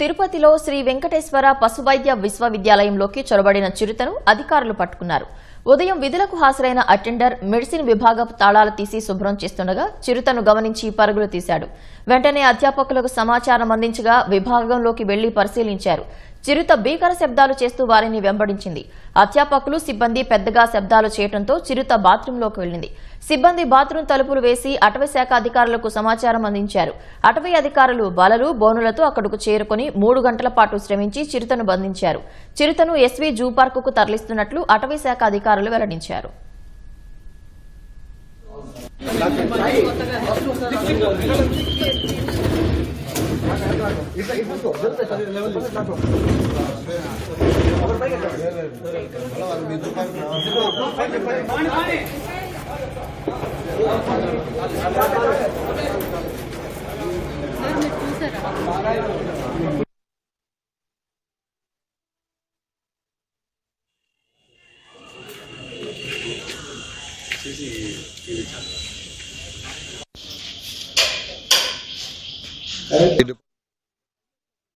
తిరుపతిలో శ్రీ వెంకటేశ్వర పశువైద్య విశ్వవిద్యాలయంలోకి చొరబడిన చిరుతను అధికారులు పట్టుకున్నారు. ఉదయం విధులకు హాజరైన అటెండర్ మెడిసిన్ విభాగపు తాళాలు తీసి శుభ్రం చేస్తుండగా చిరుతను గమనించి పరుగులు తీశాడు. వెంటనే అధ్యాపకులకు సమాచారం అందించగా విభాగంలోకి వెళ్లి పరిశీలించారు. చిరుత భీకర శబ్దాలు చేస్తూ వారిని వెంబడించింది. అధ్యాపకులు సిబ్బంది పెద్దగా శబ్దాలు చేయడంతో చిరుత బాత్రూంలోకి వెళ్లింది. సిబ్బంది బాత్రూం తలుపులు వేసి అటవీ శాఖ అధికారులకు సమాచారం అందించారు. అటవీ అధికారులు బలలు బోనులతో అక్కడకు చేరుకుని 3 గంటల పాటు శ్రమించి చిరుతను బంధించారు. చిరుతను ఎస్వీ జూ పార్కుకు తరలిస్తున్నట్లు అటవీ శాఖ అధికారులు వెల్లడించారు. CCTV